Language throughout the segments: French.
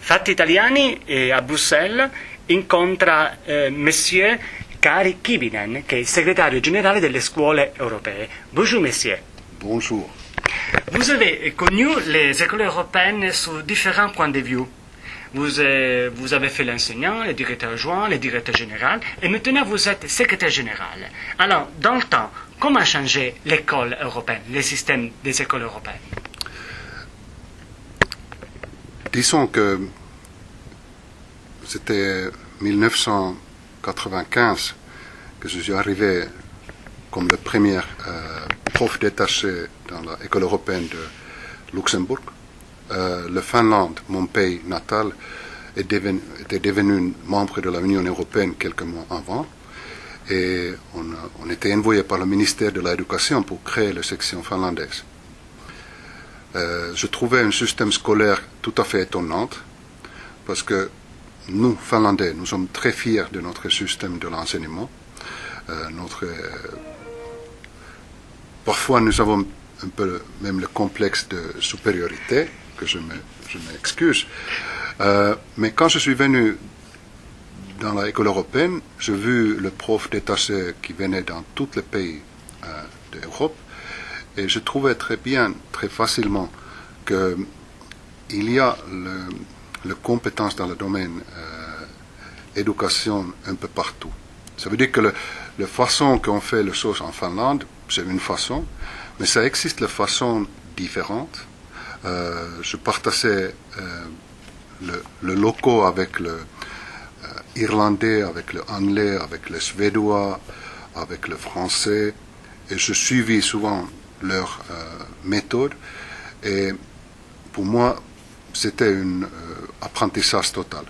Fatti Italiani a Bruxelles incontra Monsieur Kari Kivinen, che è il segretario generale delle scuole europee. Bonjour, Monsieur. Bonjour. Vous avez connu les écoles européennes sous différents points de vue. Vous avez fait l'enseignant, le directeur adjoint, le directeur général, et maintenant vous êtes secrétaire général. Alors, dans le temps, comment a changé l'école européenne, le système des écoles européennes? Disons que c'était 1995 que je suis arrivé comme le premier prof détaché dans l'école européenne de Luxembourg. Le Finlande, mon pays natal, était devenu membre de l'Union européenne quelques mois avant. Et on était envoyé par le ministère de l'Éducation pour créer la section finlandaise. Je trouvais un système scolaire tout à fait étonnant parce que nous, Finlandais, nous sommes très fiers de notre système de l'enseignement. Parfois, nous avons un peu même le complexe de supériorité, que je m'excuse. Mais quand je suis venu dans l'école européenne, j'ai vu le prof détaché qui venait dans tous les pays d'Europe, et je trouvais très bien, très facilement, qu'il y a le compétence dans le domaine éducation un peu partout. Ça veut dire que la façon qu'on fait les choses en Finlande, c'est une façon, mais ça existe de façons différentes. Je partageais le loco avec le irlandais, avec le anglais, avec le suédois, avec le français, et je suivis souvent leur méthode, et pour moi, c'était un apprentissage total.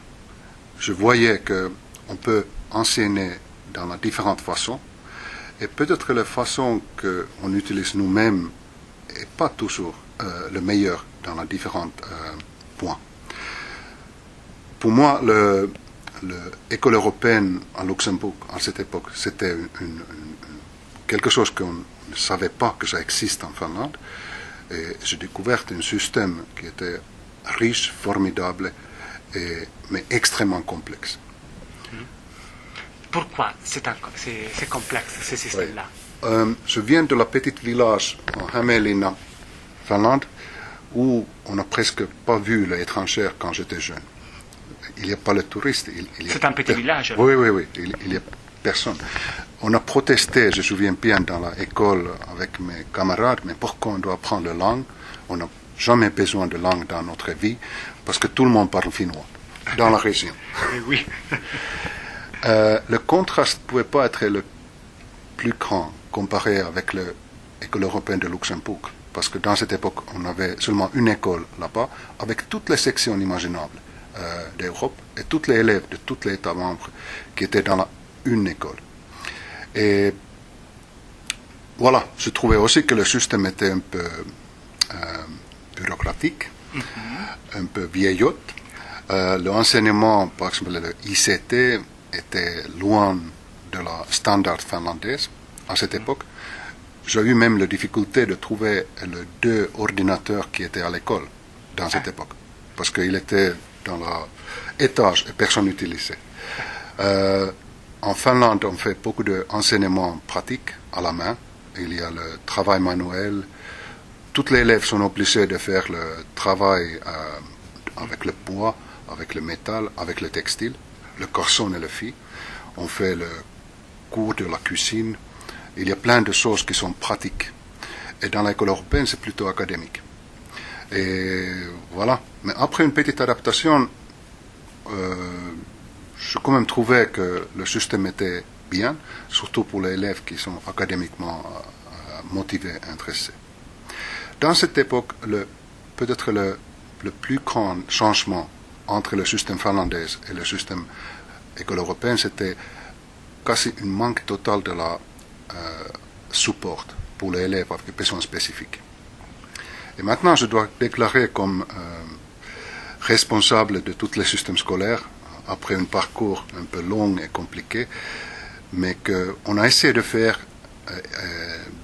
Je voyais qu'on peut enseigner dans la différentes façons, et peut-être la façon qu'on utilise nous-mêmes n'est pas toujours le meilleur dans les différents points. Pour moi, l'école européenne à Luxembourg, à cette époque, c'était quelque chose qu'on ne savait pas que ça existe en Finlande. Et j'ai découvert un système qui était riche, formidable, mais extrêmement complexe. Pourquoi c'est complexe, ce système-là? Je viens de la petite village en Hämeenlinna, Finlande, où on n'a presque pas vu les étrangers quand j'étais jeune. Il n'y a pas les touristes. C'est un petit village. Oui, il n'y a personne. On a protesté, je me souviens bien, dans l'école avec mes camarades, mais pourquoi on doit apprendre la langue? On n'a jamais besoin de langue dans notre vie, parce que tout le monde parle finnois, dans la région. Oui. Le contraste ne pouvait pas être le plus grand comparé avec l'école européenne de Luxembourg, parce que dans cette époque, on avait seulement une école là-bas, avec toutes les sections imaginables d'Europe, et tous les élèves de tous les États membres qui étaient dans une école. Et voilà, je trouvais aussi que le système était un peu bureaucratique, un peu vieillotte. L'enseignement, par exemple, le ICT, était loin de la standard finlandaise à cette époque. J'ai eu même la difficulté de trouver les 2 ordinateurs qui étaient à l'école dans cette époque, parce qu'il était dans l'étage et personne n'utilisait. En Finlande, on fait beaucoup d'enseignements pratiques à la main. Il y a le travail manuel. Tous les élèves sont obligés de faire le travail avec le bois, avec le métal, avec le textile, le garçon et la fille. On fait le cours de la cuisine. Il y a plein de choses qui sont pratiques. Et dans l'école européenne, c'est plutôt académique. Et voilà. Mais après une petite adaptation, je quand même trouvais que le système était bien, surtout pour les élèves qui sont académiquement motivés, intéressés. Dans cette époque, peut-être le plus grand changement entre le système finlandais et le système école européen, c'était quasi un manque total de la support pour les élèves avec des besoins spécifiques. Et maintenant, je dois déclarer comme responsable de tous les systèmes scolaires, après un parcours un peu long et compliqué, mais qu'on a essayé de faire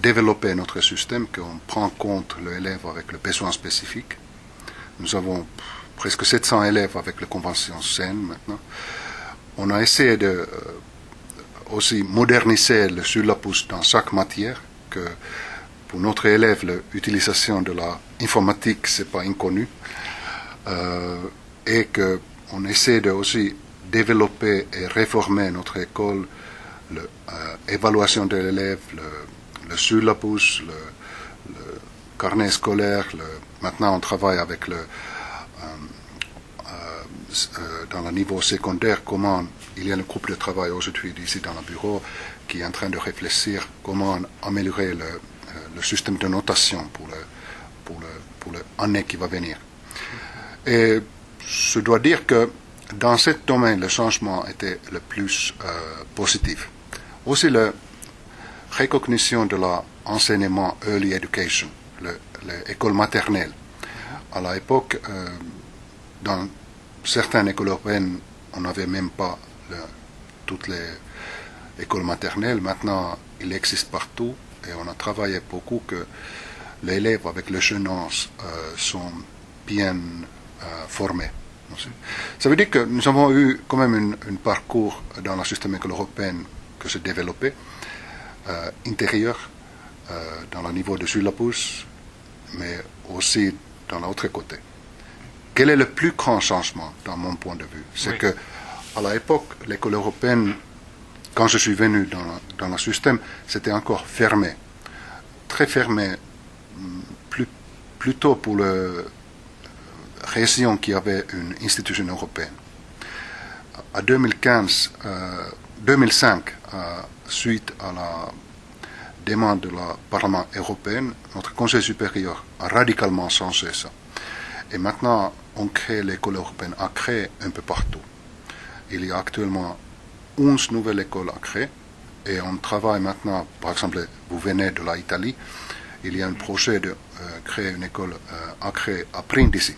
développer notre système, qu'on prend en compte l'élève avec le besoin spécifique. Nous avons presque 700 élèves avec la convention SEN maintenant. On a essayé de aussi moderniser le sur-la-pouce dans chaque matière, que pour notre élève, l'utilisation de l'informatique, c'est pas inconnu, et qu'on essaie de aussi développer et réformer notre école, l'évaluation de l'élève, le sur-la-pouce, le carnet scolaire. Maintenant, on travaille avec dans le niveau secondaire, comment il y a un groupe de travail aujourd'hui ici dans le bureau qui est en train de réfléchir comment améliorer le système de notation pour l'année qui va venir. Et je dois dire que dans ce domaine, le changement était le plus positif. Aussi, la recognition de l'enseignement early education, l'école maternelle. À l'époque, dans certaines écoles européennes, on n'avait même pas toutes les écoles maternelles. Maintenant, il existe partout et on a travaillé beaucoup que les élèves avec le jeune âge sont bien formés. Ça veut dire que nous avons eu quand même un parcours dans le système école européen que s'est développé, intérieur, dans le niveau de sur-la-pouce, mais aussi dans l'autre côté. Quel est le plus grand changement, dans mon point de vue? C'est que, à l'époque, l'école européenne, quand je suis venu dans le système, c'était encore fermé. Très fermé, plutôt pour les régions qui avaient une institution européenne. En 2005, suite à la demande de la Parlement européen, notre Conseil supérieur a radicalement changé ça. Et maintenant, on crée l'école européenne à créer un peu partout. Il y a actuellement 11 nouvelles écoles à créer et on travaille maintenant, par exemple, vous venez de l'Italie, il y a un projet de créer une école à créer à Brindisi.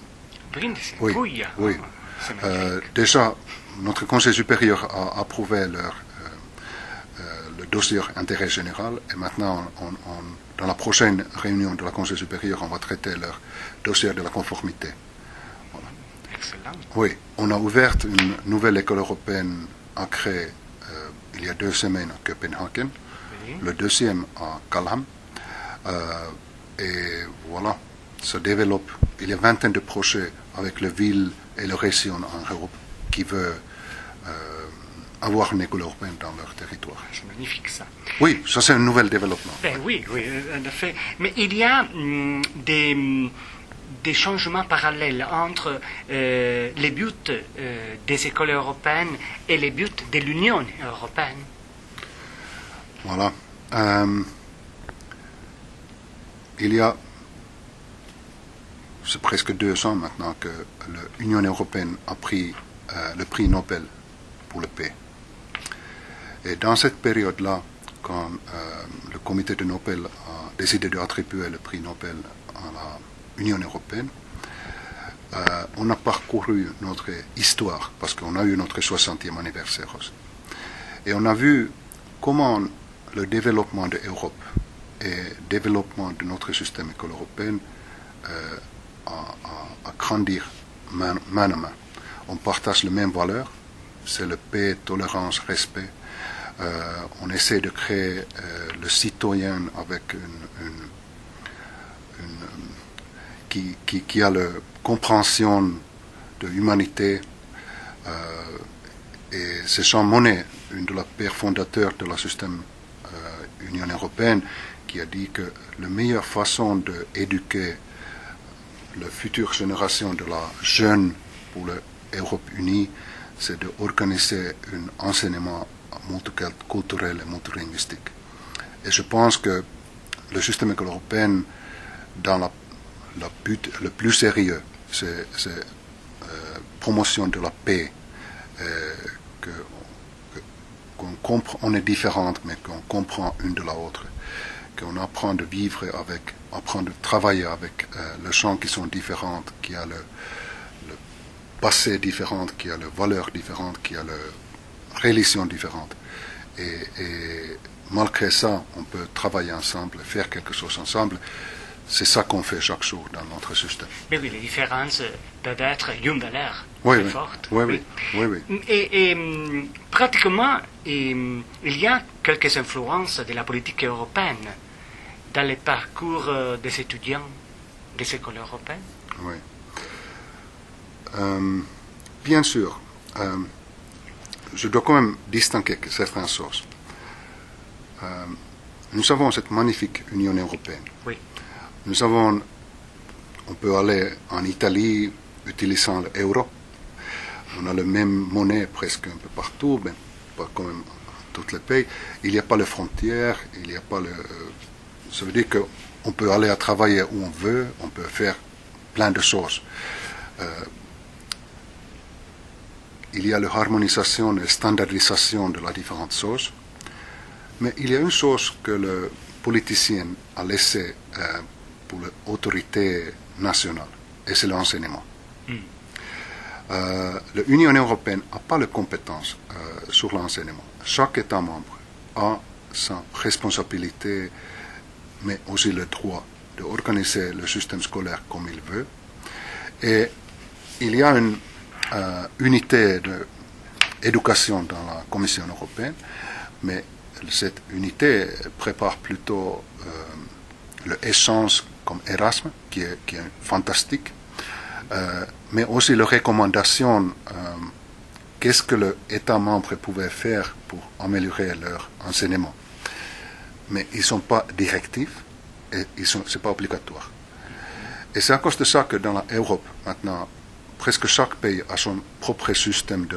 Brindisi, oui. Puglia. Oui. Déjà, notre Conseil supérieur a approuvé le dossier intérêt général et maintenant, dans la prochaine réunion de la Conseil supérieur, on va traiter leur dossier de la conformité. Voilà. Excellent. Oui, on a ouvert une nouvelle école européenne à créer il y a 2 semaines à Copenhague, le deuxième à Kalham. Et voilà, ça développe. Il y a 20 de projets avec les villes et les régions en Europe qui veulent avoir une école européenne dans leur territoire. C'est magnifique ça. Oui, ça c'est un nouvel développement. Ben oui, en effet. Mais il y a des changements parallèles entre les buts des écoles européennes et les buts de l'Union européenne. Voilà. Il y a, c'est presque 2 ans maintenant que l'Union européenne a pris le prix Nobel pour la paix. Et dans cette période-là, quand le comité de Nobel a décidé d'attribuer le prix Nobel à l'Union européenne, on a parcouru notre histoire, parce qu'on a eu notre 60e anniversaire aussi. Et on a vu comment le développement de l'Europe et le développement de notre système école européen a grandi main à main. On partage les mêmes valeurs, c'est la paix, tolérance, respect. On essaie de créer le citoyen avec qui a la compréhension de l'humanité. Et c'est Jean Monnet, un de les pères fondateurs de la système Union européenne, qui a dit que la meilleure façon d'éduquer la future génération de la jeune pour l'Europe unie, c'est d'organiser un enseignement multiculturel et multilinguistique. Et je pense que le système école européen, dans le but le plus sérieux, c'est promotion de la paix, on est différentes, mais qu'on comprend une de l'autre, qu'on apprend de vivre avec, apprend de travailler avec les gens qui sont différents, qui a le passé différent, qui a les valeurs différentes, qui a les religions différentes. Et malgré ça, on peut travailler ensemble, faire quelque chose ensemble. c'est ça qu'on fait chaque jour dans notre système. Mais oui, les différences peuvent être une valeur Oui, très oui. forte. Oui, oui. Et pratiquement, il y a quelques influences de la politique européenne dans les parcours des étudiants des écoles européennes. Oui. Bien sûr, je dois quand même distinguer certaines choses. Nous avons cette magnifique Union européenne. Oui. On peut aller en Italie utilisant l'euro. On a la même monnaie presque un peu partout, mais pas quand même dans tous les pays. Il n'y a pas de frontières, il n'y a pas ça veut dire qu'on peut aller à travailler où on veut, on peut faire plein de choses. Il y a l'harmonisation et la standardisation de la différentes choses. Mais il y a une chose que le politicien a laissé pour l'autorité nationale, et c'est l'enseignement. L'Union européenne n'a pas de compétences sur l'enseignement. Chaque État membre a sa responsabilité, mais aussi le droit d'organiser le système scolaire comme il veut. Et il y a une unité d'éducation dans la Commission européenne, mais cette unité prépare plutôt l'échange comme Erasmus, qui est fantastique, mais aussi les recommandations, qu'est-ce que l'État membre pouvait faire pour améliorer leur enseignement. Mais ils ne sont pas directifs et ce n'est pas obligatoire. Et c'est à cause de ça que dans l'Europe, maintenant, presque chaque pays a son propre système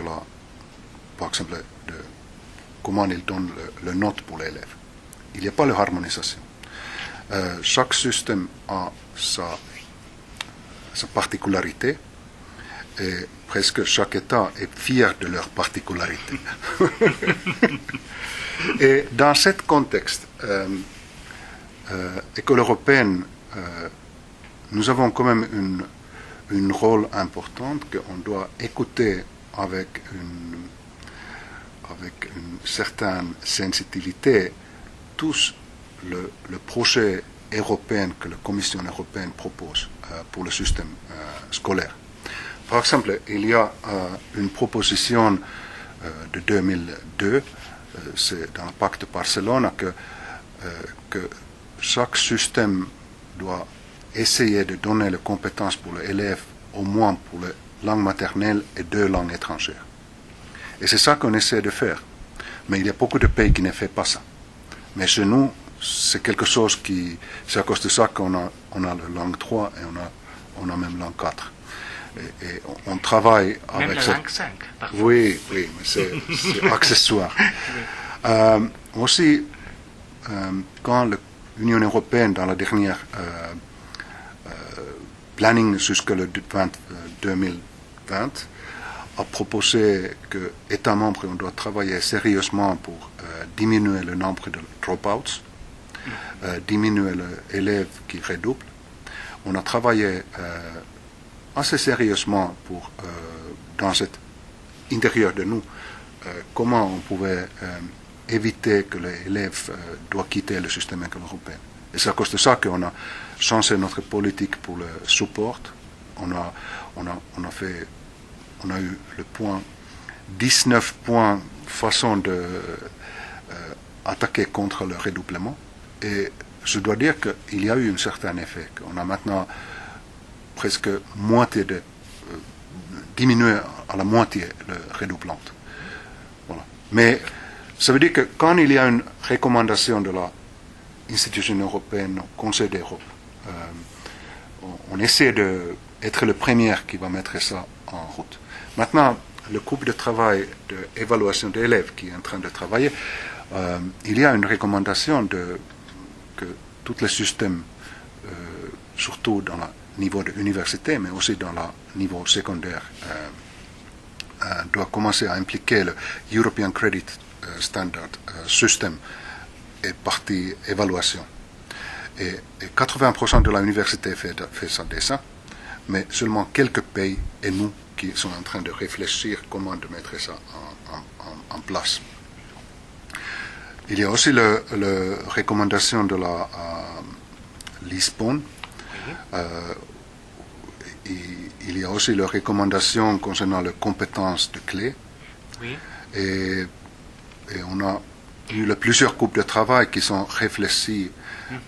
par exemple, de comment il donne le note pour l'élève. Il n'y a pas de harmonisation. Chaque système a sa particularité et presque chaque État est fier de leur particularité. Et dans ce contexte, école européenne, nous avons quand même un rôle important qu'on doit écouter avec une certaine sensibilité tous le projet européen que la Commission européenne propose pour le système scolaire. Par exemple, il y a une proposition de 2002, c'est dans le pacte de Barcelone, que chaque système doit essayer de donner les compétences pour l'élève au moins pour la langue maternelle et 2 langues étrangères. Et c'est ça qu'on essaie de faire. Mais il y a beaucoup de pays qui ne font pas ça. Mais chez nous, c'est quelque chose c'est à cause de ça qu'on a la langue 3 et on a même langue 4. Et on travaille avec... Même la langue 5, parfois. Oui, mais c'est accessoire. Aussi, quand l'Union européenne, dans la dernière planning jusqu'à le 2020, a proposé que États membres on doit travailler sérieusement pour diminuer le nombre de dropouts, diminuer les élèves qui redoublent. On a travaillé assez sérieusement pour, dans cet intérieur de nous, comment on pouvait éviter que les élèves doivent quitter le système école européen. Et c'est à cause de ça qu'on a changé notre politique pour le support. On a eu le point 19 points façon de attaquer contre le redoublement. Et je dois dire qu'il y a eu un certain effet. On a maintenant presque diminué à la moitié le redoublant. Voilà. Mais ça veut dire que quand il y a une recommandation de l'institution européenne, au Conseil d'Europe, on essaie d'être le premier qui va mettre ça en route. Maintenant, le groupe de travail d'évaluation des élèves qui est en train de travailler, il y a une recommandation que tous les systèmes, surtout dans le niveau de l'université, mais aussi dans le niveau secondaire, doivent commencer à impliquer le European Credit Standard System et partie évaluation. Et 80% de l'université fait ça déjà, mais seulement quelques pays et nous qui sont en train de réfléchir comment de mettre ça en place. Il y a aussi la recommandation de la Lisbonne Il y a aussi les recommandations concernant les compétences de clé. Oui. Et on a eu plusieurs groupes de travail qui sont réfléchis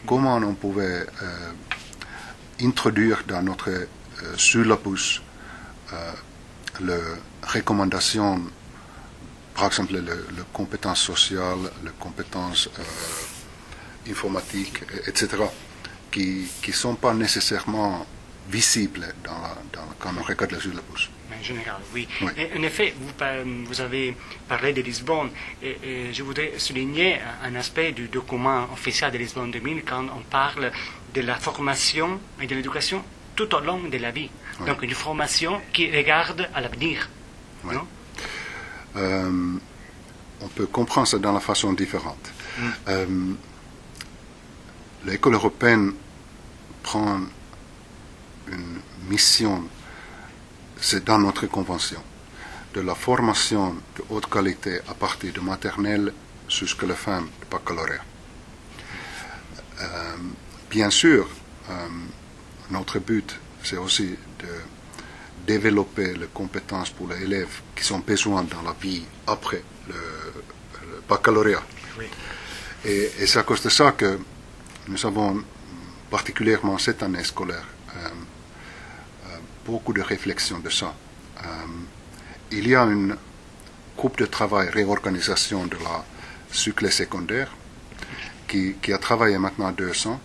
comment on pouvait introduire dans notre syllabus les recommandations, par exemple les compétences sociales, les compétences informatiques, etc., qui ne sont pas nécessairement visibles quand on regarde le syllabus. En général, oui. Oui. Et en effet, vous avez parlé de Lisbonne et je voudrais souligner un aspect du document officiel de Lisbonne 2000 quand on parle de la formation et de l'éducation tout au long de la vie. Oui. Donc une formation qui regarde à l'avenir. Oui. Non? On peut comprendre ça dans la façon différente. L'école européenne prend une mission, c'est dans notre convention, de la formation de haute qualité à partir de maternelle jusqu'à la fin du baccalauréat. Bien sûr, notre but, c'est aussi de développer les compétences pour les élèves qui ont besoin dans la vie après le baccalauréat. Oui. Et c'est à cause de ça que nous avons, particulièrement cette année scolaire, beaucoup de réflexions de ça. Il y a une groupe de travail réorganisation de la cycle secondaire qui a travaillé maintenant 2 ans.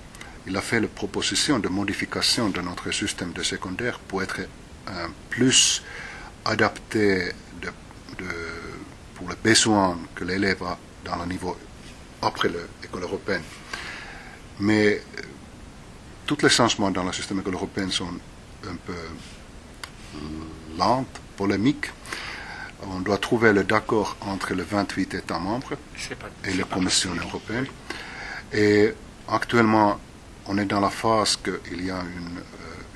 Il a fait la proposition de modification de notre système de secondaire pour être plus adapté pour les besoins que l'élève a dans le niveau après l'école européenne. Mais tous les changements dans le système école européen sont un peu lents, polémiques. On doit trouver le d'accord entre les 28 États membres et la Commission européenne. Et actuellement, on est dans la phase qu'il y a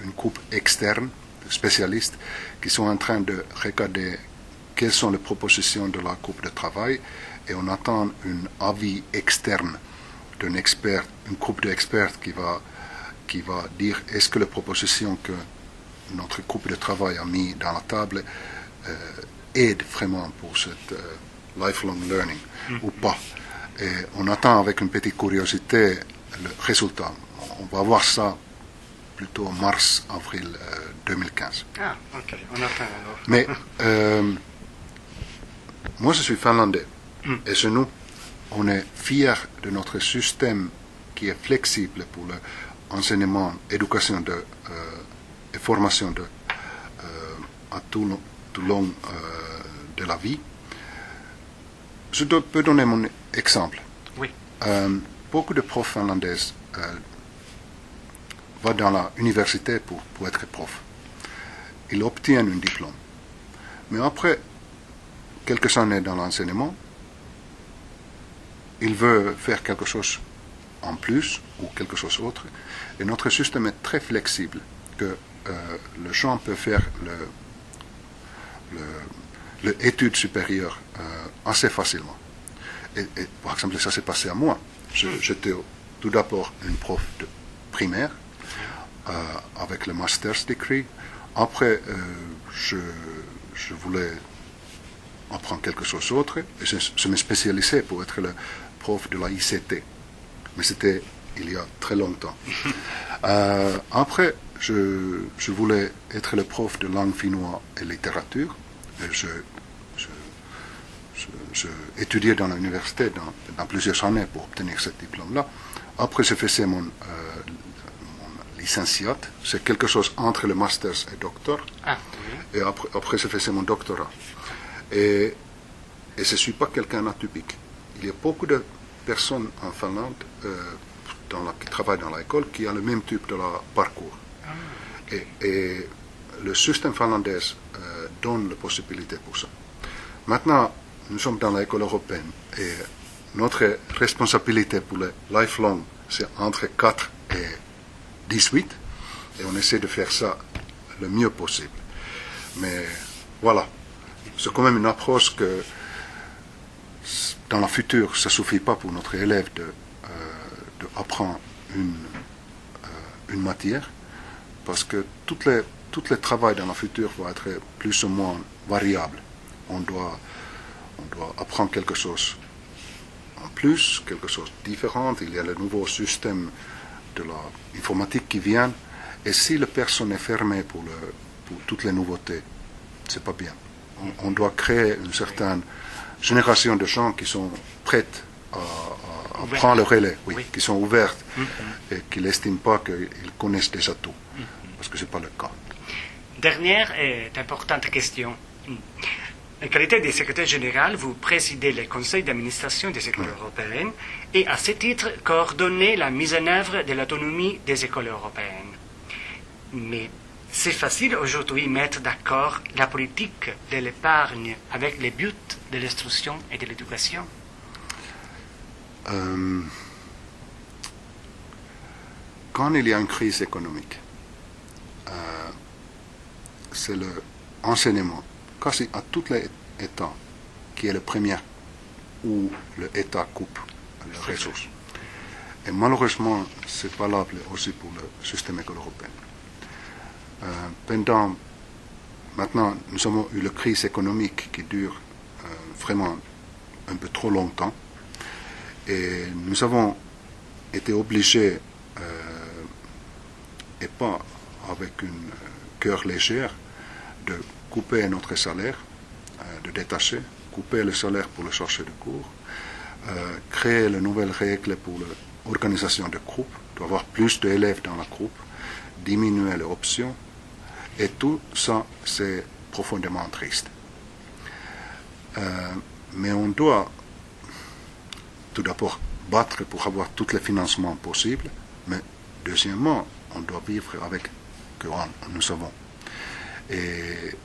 une groupe externe de spécialistes qui sont en train de regarder quelles sont les propositions de la groupe de travail et on attend un avis externe d'un expert, une groupe d'experts qui va dire est-ce que les propositions que notre groupe de travail a mis dans la table aident vraiment pour cette lifelong learning ou pas. Et on attend avec une petite curiosité le résultat. On va voir ça plutôt en mars-avril 2015. Ah, ok, on attend alors. Mais moi je suis finlandais et chez nous, on est fiers de notre système qui est flexible pour l'enseignement, éducation et formation à tout long de la vie. Je peux donner mon exemple. Oui. Beaucoup de profs finlandaises vont dans l'université pour être prof. Ils obtiennent un diplôme. Mais après quelques années dans l'enseignement, ils veulent faire quelque chose en plus ou quelque chose d'autre. Et notre système est très flexible, que les gens peuvent faire l'étude supérieure assez facilement. Et par exemple, ça s'est passé à moi. J'étais tout d'abord une prof de primaire avec le master's degree. Après, je voulais apprendre quelque chose d'autre et je me spécialisais pour être le prof de la ICT. Mais c'était il y a très longtemps. Après, je voulais être le prof de langue finnoise et littérature. Et j'ai étudié dans l'université dans plusieurs années pour obtenir ce diplôme-là. Après, je faisais mon licenciat. C'est quelque chose entre le master et le docteur. Ah, oui. Et après, je faisais mon doctorat. Et je ne suis pas quelqu'un d'atypique. Il y a beaucoup de personnes en Finlande qui travaillent dans l'école qui ont le même type de parcours. Et le système finlandais donne la possibilité pour ça. Maintenant, nous sommes dans l'école européenne et notre responsabilité pour le lifelong, c'est entre 4 et 18 et on essaie de faire ça le mieux possible. Mais voilà, c'est quand même une approche que dans le futur, ça ne suffit pas pour notre élève d'apprendre une matière, parce que tout le travail dans le futur va être plus ou moins variable. On doit apprendre quelque chose en plus, quelque chose de différent. Il y a le nouveau système de l'informatique qui vient. Et si la personne est fermée pour toutes les nouveautés, c'est pas bien. On doit créer une certaine génération de gens qui sont prêtes à prendre le relais, qui sont ouvertes et qui n'estiment pas qu'ils connaissent déjà tout, parce que ce n'est pas le cas. Dernière et importante question. En qualité de secrétaire général, vous présidez le conseil d'administration des écoles européennes et à ce titre coordonnez la mise en œuvre de l'autonomie des écoles européennes. Mais c'est facile aujourd'hui de mettre d'accord la politique de l'épargne avec les buts de l'instruction et de l'éducation. Quand il y a une crise économique, c'est l'enseignement, quasi à tous les États, qui est le premier où l'État coupe les ressources. Et malheureusement, c'est valable aussi pour le système école européen. Maintenant, nous avons eu la crise économique qui dure vraiment un peu trop longtemps. Et nous avons été obligés, et pas avec un cœur léger, de couper notre salaire, de détacher, couper le salaire pour le chargé de cours, créer de nouvelles règles pour l'organisation de groupes, d'avoir plus d'élèves dans la groupe, diminuer les options. Et tout ça, c'est profondément triste. Mais on doit tout d'abord battre pour avoir tous les financements possibles, mais deuxièmement, on doit vivre avec ce que nous avons. Et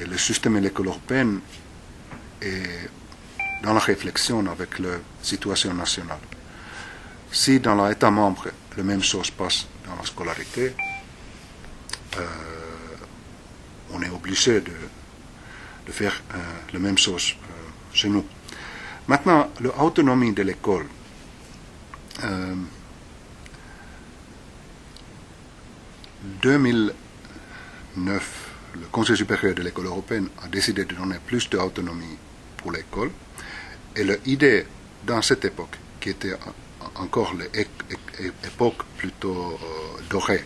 le système de l'école européenne est dans la réflexion avec la situation nationale. Si dans l'État membre, la même chose passe dans la scolarité, on est obligé de faire la même chose chez nous. Maintenant, l'autonomie de l'école. En 2009, le Conseil supérieur de l'école européenne a décidé de donner plus d'autonomie pour l'école. Et l'idée, dans cette époque, qui était encore l'époque plutôt dorée,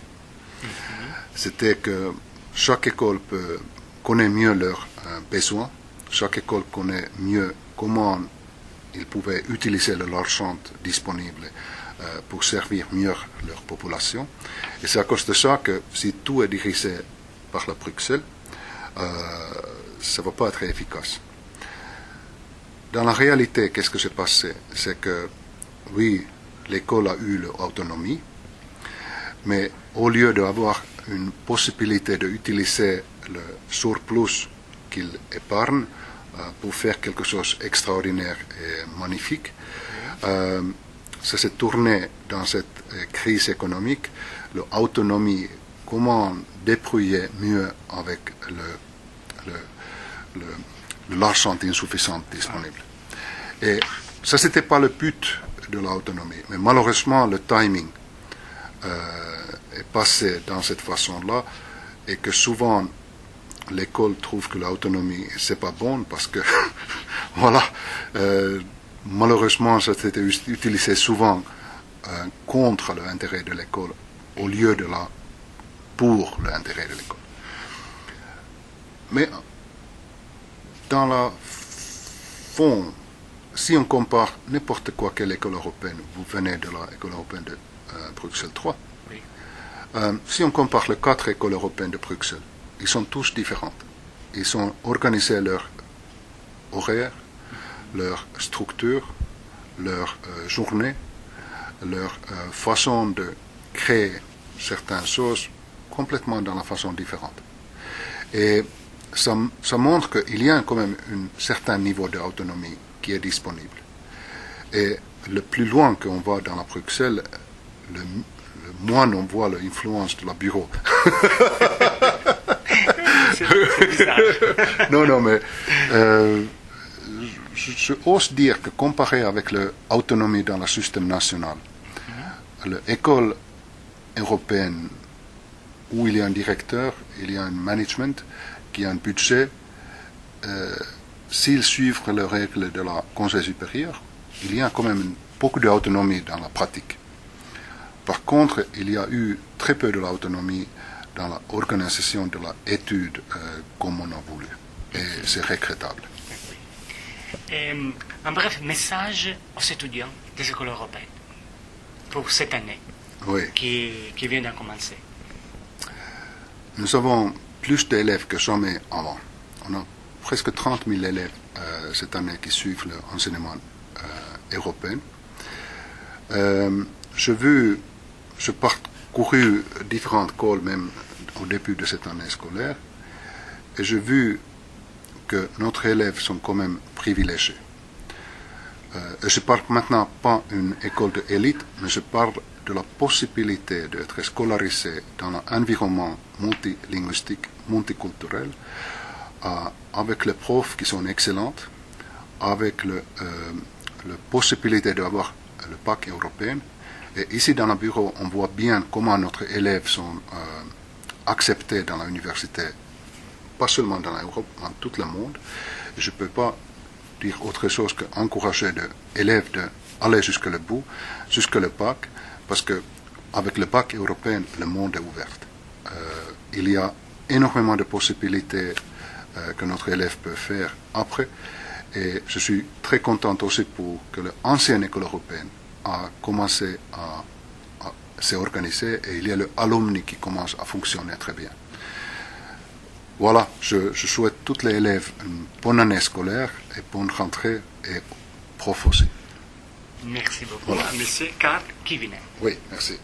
c'était que chaque école connaît mieux leurs besoins, chaque école connaît mieux comment ils pouvaient utiliser l'argent disponible pour servir mieux leur population. Et c'est à cause de ça que si tout est dirigé par la Bruxelles, ça ne va pas être efficace. Dans la réalité, qu'est-ce que s'est passé? C'est que, oui, l'école a eu l'autonomie, mais au lieu d'avoir une possibilité d'utiliser le surplus qu'il épargne pour faire quelque chose d'extraordinaire et magnifique, ça s'est tourné dans cette crise économique, l'autonomie, comment débrouiller mieux avec l'argent insuffisant disponible. Et ça, ce n'était pas le but de l'autonomie, mais malheureusement, le timing est passé dans cette façon-là, et que souvent, l'école trouve que l'autonomie, c'est pas bon, parce que, voilà, malheureusement, ça s'était utilisé souvent contre l'intérêt de l'école, au lieu de pour l'intérêt de l'école. Mais dans le fond, si on compare n'importe quoi quelle école européenne, vous venez de l'école européenne de Bruxelles 3, oui. Si on compare les 4 écoles européennes de Bruxelles, ils sont tous différents. Ils ont organisé leur horaire, leur structure, leur journée, leur façon de créer certaines choses complètement dans la façon différente. Et ça montre qu'il y a quand même un certain niveau d'autonomie qui est disponible. Et le plus loin qu'on va dans la Bruxelles, le moins on voit l'influence de la bureau. C'est bizarre. Non, mais je ose dire que comparé avec l'autonomie dans le système national, l'école européenne où il y a un directeur, il y a un management qui a un budget. S'ils suivent les règles de la conseil supérieur, il y a quand même beaucoup d'autonomie dans la pratique. Par contre, il y a eu très peu de l'autonomie dans l'organisation de l'étude comme on a voulu. Et c'est regrettable. Et, un bref message aux étudiants des écoles européennes pour cette année Oui. qui vient de commencer. Nous avons plus d'élèves que jamais avant. On a presque 30 000 élèves cette année qui suivent l'enseignement européen. Je parcouru différentes écoles même au début de cette année scolaire et j'ai vu que nos élèves sont quand même privilégiés. Je parle maintenant pas d'une école d'élite, mais je parle de la possibilité d'être scolarisé dans un environnement multilinguistique, multiculturel, avec les profs qui sont excellents, avec la possibilité d'avoir le bac européen. Et ici dans le bureau, on voit bien comment nos élèves sont acceptés dans l'université, pas seulement dans l'Europe, mais dans tout le monde. Et je ne peux pas dire autre chose qu'encourager les élèves d'aller jusqu'au bout, jusqu'au bac, parce qu'avec le bac européen, le monde est ouvert. Il y a énormément de possibilités que notre élève peut faire après. Et je suis très content aussi pour que l'ancienne école européenne a commencé à s'organiser et il y a le alumni qui commence à fonctionner très bien. Voilà, je souhaite à tous les élèves une bonne année scolaire et bonne rentrée et profs aussi. Merci beaucoup. Voilà. Monsieur Karl Kivinen. Oui, merci.